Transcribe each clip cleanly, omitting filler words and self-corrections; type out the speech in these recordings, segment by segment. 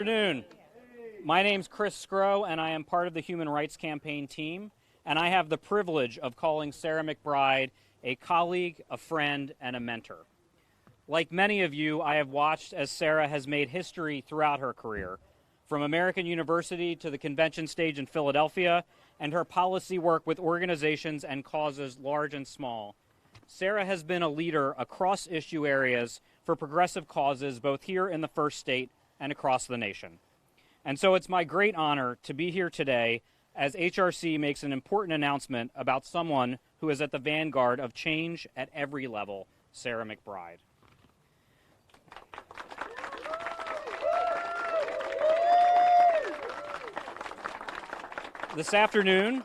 Good afternoon. My name's Chris Scrow, and I am part of the Human Rights Campaign team, and I have the privilege of calling Sarah McBride a colleague, a friend, and a mentor. Like many of you, I have watched as Sarah has made history throughout her career, from American University to the convention stage in Philadelphia, and her policy work with organizations and causes large and small. Sarah has been a leader across issue areas for progressive causes, both here in the first state and across the nation. And so it's my great honor to be here today as HRC makes an important announcement about someone who is at the vanguard of change at every level, Sarah McBride. This afternoon,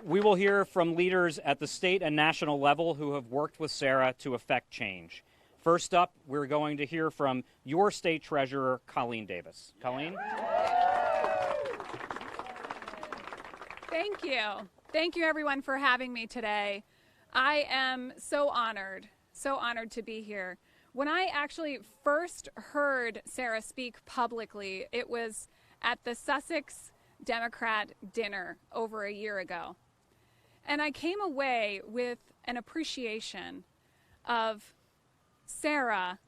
we will hear from leaders at the state and national level who have worked with Sarah to effect change. First up, we're going to hear from your state treasurer, Colleen Davis. Colleen? Thank you. Thank you, everyone, for having me today. I am so honored to be here. When I actually first heard Sarah speak publicly, it was at the Sussex Democrat dinner over a year ago. And I came away with an appreciation of Sarah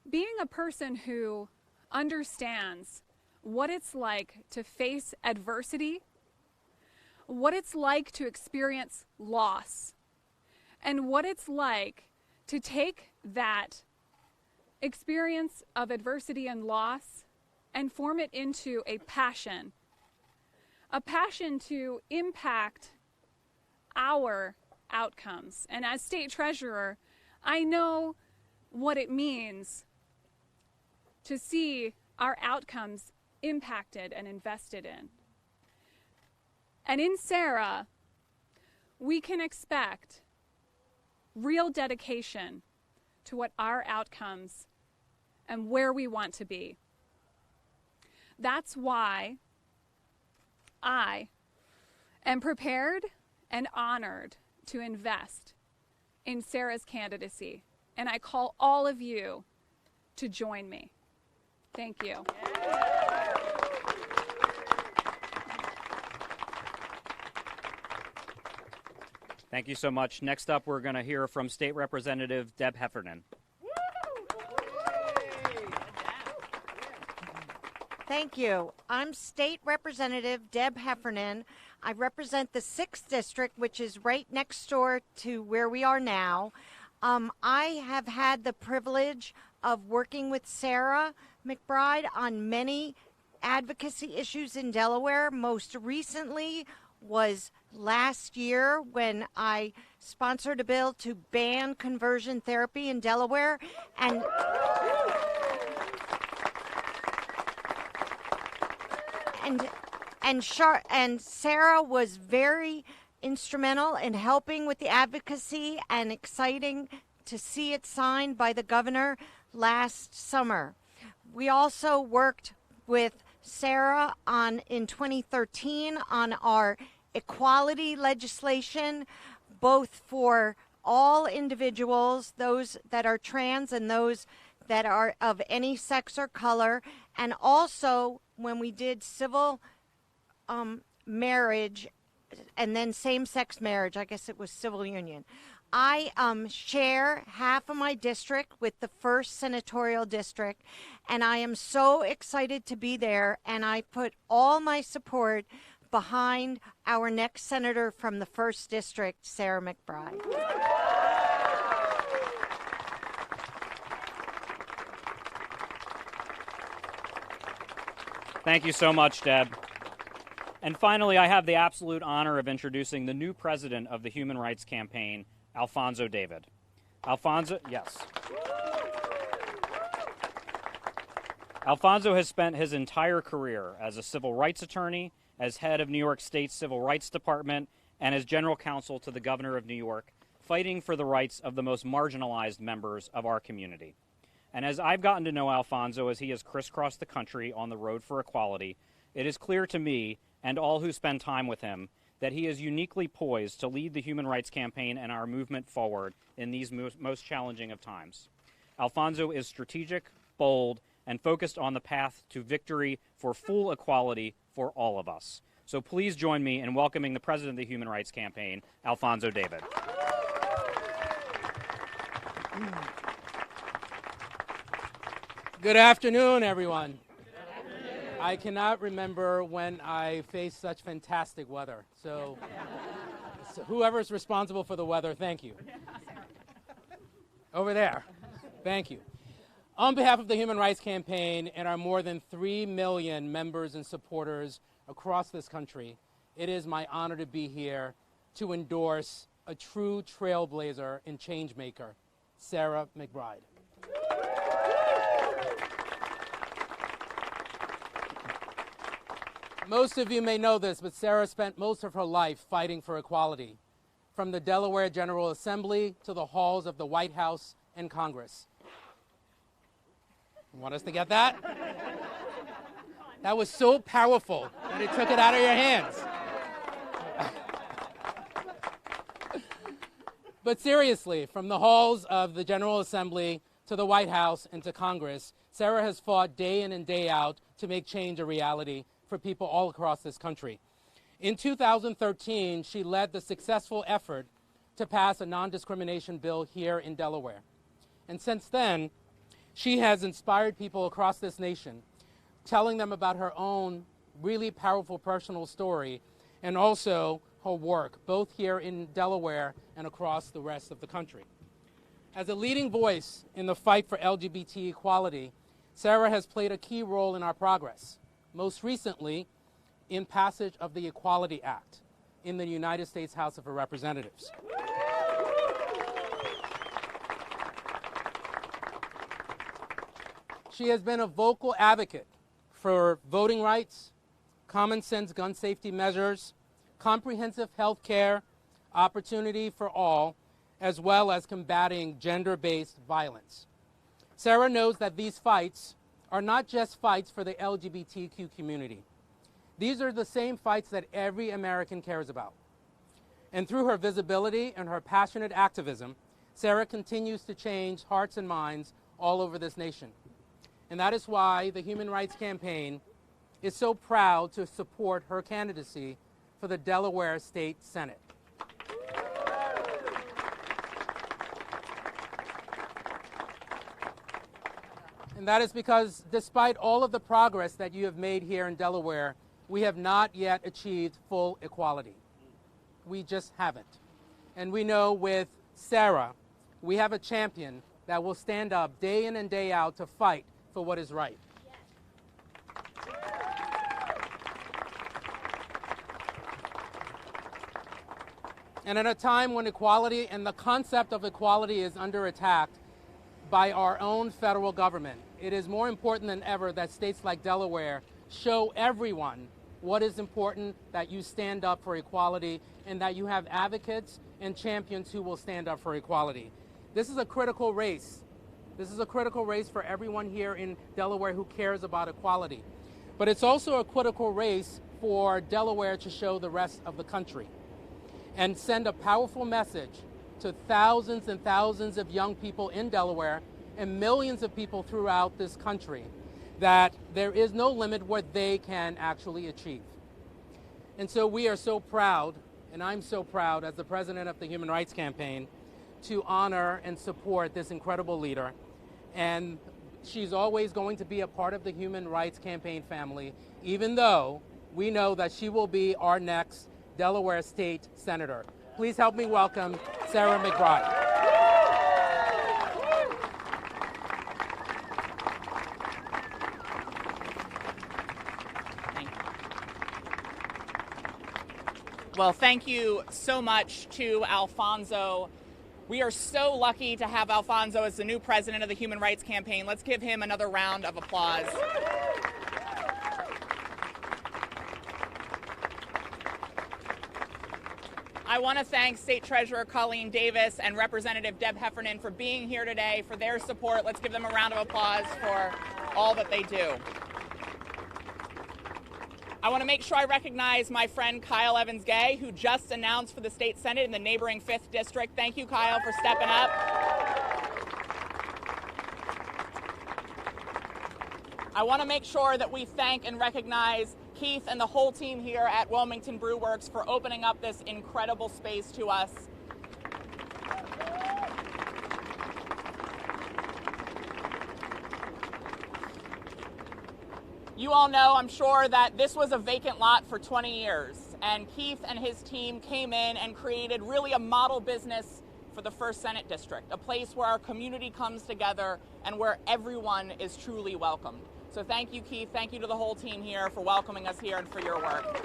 being a person who understands what it's like to face adversity, what it's like to experience loss, and what it's like to take that experience of adversity and loss and form it into a passion to impact our outcomes. And as state treasurer, I know what it means to see our outcomes impacted and invested in. And in Sarah, we can expect real dedication to what our outcomes and where we want to be. That's why I am prepared and honored to invest in Sarah's candidacy, and I call all of you to join me. Thank you. Thank you so much. Next up, we're going to hear from State Representative Deb Heffernan. Thank you. I'm State Representative Deb Heffernan. I represent the 6th District, which is right next door to where we are now. I have had the privilege of working with Sarah McBride on many advocacy issues in Delaware. Most recently was last year when I sponsored a bill to ban conversion therapy in Delaware. And Sarah was very instrumental in helping with the advocacy, and exciting to see it signed by the governor last summer. We also worked with Sarah in 2013 on our equality legislation, both for all individuals, those that are trans and those that are of any sex or color, and also when we did civil marriage and then same-sex marriage. I guess it was civil union. I share half of my district with the 1st Senatorial District, and I am so excited to be there, and I put all my support behind our next senator from the 1st District, Sarah McBride. Thank you so much, Deb. And finally, I have the absolute honor of introducing the new president of the Human Rights Campaign, Alphonso David. Alphonso has spent his entire career as a civil rights attorney, as head of New York State's Civil Rights Department, and as general counsel to the governor of New York, fighting for the rights of the most marginalized members of our community. And as I've gotten to know Alphonso as he has crisscrossed the country on the road for equality, it is clear to me and all who spend time with him that he is uniquely poised to lead the Human Rights Campaign and our movement forward in these most challenging of times. Alphonso is strategic, bold, and focused on the path to victory for full equality for all of us. So please join me in welcoming the President of the Human Rights Campaign, Alphonso David. Good afternoon, everyone. I cannot remember when I faced such fantastic weather. So whoever's responsible for the weather, thank you. Over there, thank you. On behalf of the Human Rights Campaign and our more than 3 million members and supporters across this country, it is my honor to be here to endorse a true trailblazer and change maker, Sarah McBride. Most of you may know this, but Sarah spent most of her life fighting for equality, from the Delaware General Assembly to the halls of the White House and Congress. You want us to get that? That was so powerful that it took it out of your hands. But seriously, from the halls of the General Assembly to the White House and to Congress, Sarah has fought day in and day out to make change a reality for people all across this country. In 2013, she led the successful effort to pass a non-discrimination bill here in Delaware. And since then, she has inspired people across this nation, telling them about her own really powerful personal story and also her work, both here in Delaware and across the rest of the country. As a leading voice in the fight for LGBT equality, Sarah has played a key role in our progress, most recently in passage of the Equality Act in the United States House of Representatives. She has been a vocal advocate for voting rights, common sense gun safety measures, comprehensive health care, opportunity for all, as well as combating gender-based violence. Sarah knows that these fights are not just fights for the LGBTQ community. These are the same fights that every American cares about. And through her visibility and her passionate activism, Sarah continues to change hearts and minds all over this nation. And that is why the Human Rights Campaign is so proud to support her candidacy for the Delaware State Senate. And that is because despite all of the progress that you have made here in Delaware, we have not yet achieved full equality. We just haven't. And we know with Sarah, we have a champion that will stand up day in and day out to fight for what is right. And at a time when equality and the concept of equality is under attack by our own federal government, it is more important than ever that states like Delaware show everyone what is important, that you stand up for equality, and that you have advocates and champions who will stand up for equality. This is a critical race. This is a critical race for everyone here in Delaware who cares about equality. But it's also a critical race for Delaware to show the rest of the country and send a powerful message to thousands and thousands of young people in Delaware and millions of people throughout this country that there is no limit what they can actually achieve. And so we are so proud, and I'm so proud as the president of the Human Rights Campaign, to honor and support this incredible leader. And she's always going to be a part of the Human Rights Campaign family, even though we know that she will be our next Delaware State Senator. Please help me welcome Sarah McBride. Well, thank you so much to Alphonso. We are so lucky to have Alphonso as the new president of the Human Rights Campaign. Let's give him another round of applause. I want to thank State Treasurer Colleen Davis and Representative Deb Heffernan for being here today, for their support. Let's give them a round of applause for all that they do. I want to make sure I recognize my friend Kyle Evans-Gay, who just announced for the state senate in the neighboring 5th district. Thank you, Kyle, for stepping up. I want to make sure that we thank and recognize Keith and the whole team here at Wilmington Brew Works for opening up this incredible space to us. You all know, I'm sure, that this was a vacant lot for 20 years, and Keith and his team came in and created really a model business for the 1st Senate District, a place where our community comes together and where everyone is truly welcomed. So thank you, Keith. Thank you to the whole team here for welcoming us here and for your work.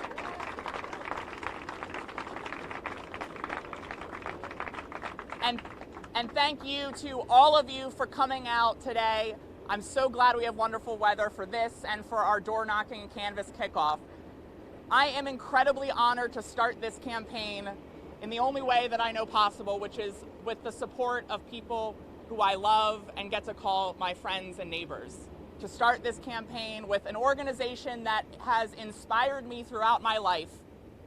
And thank you to all of you for coming out today. I'm so glad we have wonderful weather for this and for our door knocking and canvas kickoff. I am incredibly honored to start this campaign in the only way that I know possible, which is with the support of people who I love and get to call my friends and neighbors. To start this campaign with an organization that has inspired me throughout my life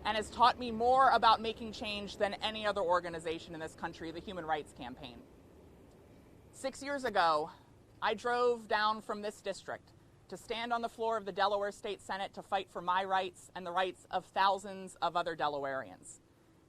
and has taught me more about making change than any other organization in this country, the Human Rights Campaign. 6 years ago, I drove down from this district to stand on the floor of the Delaware State Senate to fight for my rights and the rights of thousands of other Delawareans.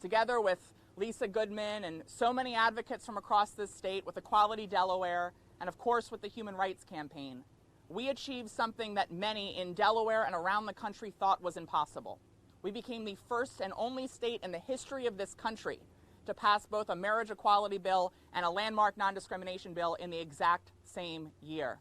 Together with Lisa Goodman and so many advocates from across this state, with Equality Delaware, and of course with the Human Rights Campaign, we achieved something that many in Delaware and around the country thought was impossible. We became the first and only state in the history of this country to pass both a marriage equality bill and a landmark non-discrimination bill in the exact same year.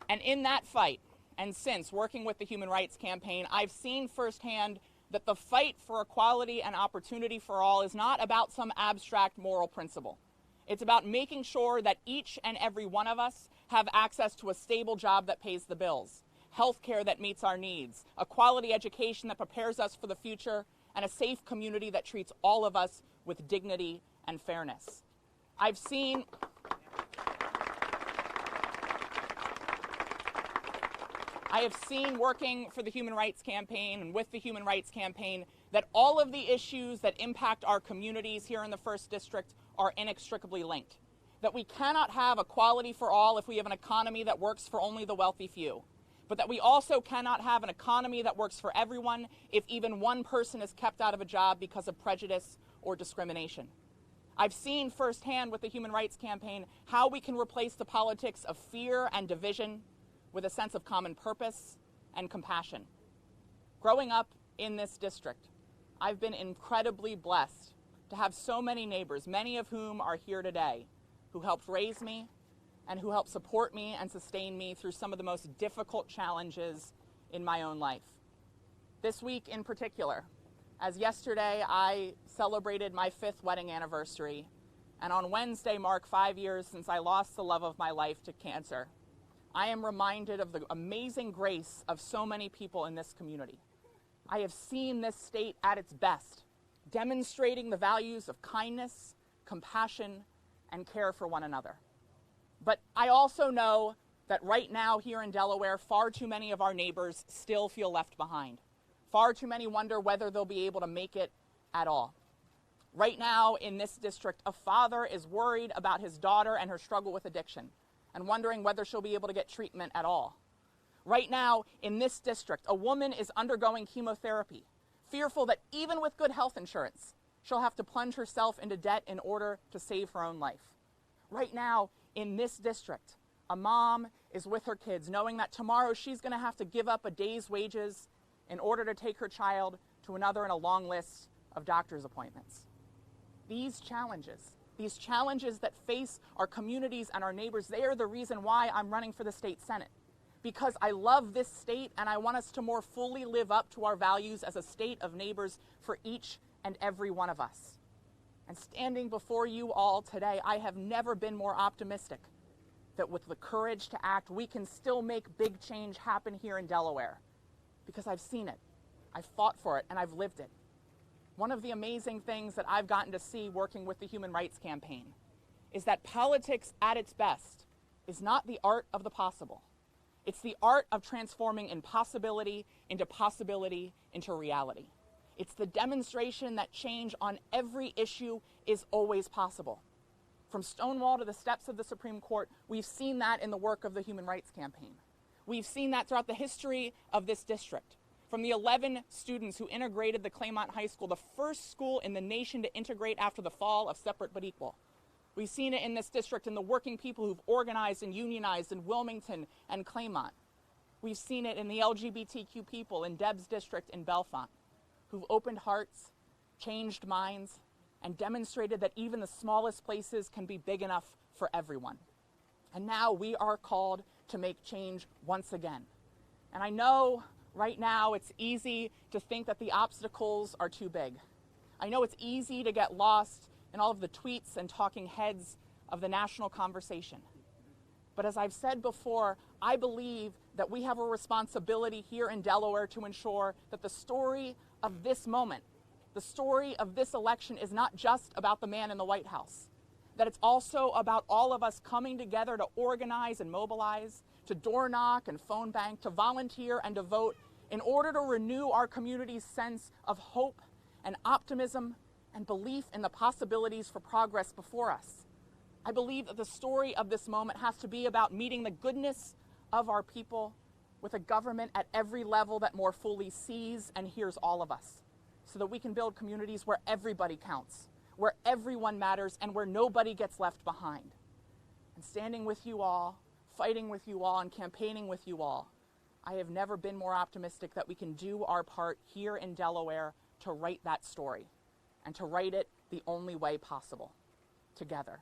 And in that fight, and since working with the Human Rights Campaign, I've seen firsthand that the fight for equality and opportunity for all is not about some abstract moral principle. It's about making sure that each and every one of us have access to a stable job that pays the bills, health care that meets our needs, a quality education that prepares us for the future, and a safe community that treats all of us with dignity and fairness. I've seen working for the Human Rights Campaign and with the Human Rights Campaign that all of the issues that impact our communities here in the 1st District are inextricably linked. That we cannot have equality for all if we have an economy that works for only the wealthy few. But that we also cannot have an economy that works for everyone if even one person is kept out of a job because of prejudice or discrimination. I've seen firsthand with the Human Rights Campaign how we can replace the politics of fear and division with a sense of common purpose and compassion. Growing up in this district, I've been incredibly blessed to have so many neighbors, many of whom are here today, who helped raise me and who helped support me and sustain me through some of the most difficult challenges in my own life. This week in particular, as yesterday I celebrated my 5th wedding anniversary, and on Wednesday marked 5 years since I lost the love of my life to cancer, I am reminded of the amazing grace of so many people in this community. I have seen this state at its best, demonstrating the values of kindness, compassion, and care for one another. But I also know that right now here in Delaware, far too many of our neighbors still feel left behind. Far too many wonder whether they'll be able to make it at all. Right now in this district, a father is worried about his daughter and her struggle with addiction and wondering whether she'll be able to get treatment at all. Right now in this district, a woman is undergoing chemotherapy, fearful that even with good health insurance, she'll have to plunge herself into debt in order to save her own life. Right now in this district, a mom is with her kids knowing that tomorrow she's going to have to give up a day's wages in order to take her child to another in a long list of doctor's appointments. These challenges that face our communities and our neighbors, they are the reason why I'm running for the state Senate. Because I love this state and I want us to more fully live up to our values as a state of neighbors for each and every one of us. And standing before you all today, I have never been more optimistic that with the courage to act, we can still make big change happen here in Delaware. Because I've seen it, I've fought for it, and I've lived it. One of the amazing things that I've gotten to see working with the Human Rights Campaign is that politics at its best is not the art of the possible. It's the art of transforming impossibility into possibility into reality. It's the demonstration that change on every issue is always possible. From Stonewall to the steps of the Supreme Court, we've seen that in the work of the Human Rights Campaign. We've seen that throughout the history of this district. From the 11 students who integrated the Claymont High School, the first school in the nation to integrate after the fall of Separate but Equal. We've seen it in this district in the working people who've organized and unionized in Wilmington and Claymont. We've seen it in the LGBTQ people in Deb's district in Bellefonte, who've opened hearts, changed minds, and demonstrated that even the smallest places can be big enough for everyone. And now we are called to make change once again. And I know right now it's easy to think that the obstacles are too big. I know it's easy to get lost in all of the tweets and talking heads of the national conversation. But as I've said before, I believe that we have a responsibility here in Delaware to ensure that the story of this moment, the story of this election, is not just about the man in the White House, that it's also about all of us coming together to organize and mobilize, to door knock and phone bank, to volunteer and to vote in order to renew our community's sense of hope and optimism and belief in the possibilities for progress before us. I believe that the story of this moment has to be about meeting the goodness of our people with a government at every level that more fully sees and hears all of us, so that we can build communities where everybody counts, where everyone matters, and where nobody gets left behind. And standing with you all, fighting with you all, and campaigning with you all, I have never been more optimistic that we can do our part here in Delaware to write that story, and to write it the only way possible, together.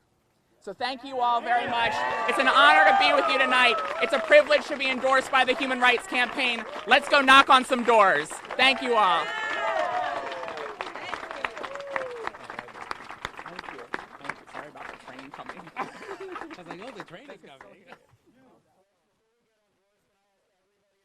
So thank you all very much. It's an honor to be with you tonight. It's a privilege to be endorsed by the Human Rights Campaign. Let's go knock on some doors. Thank you all. Thank you. Sorry about the train coming. I was like, oh, the train is coming.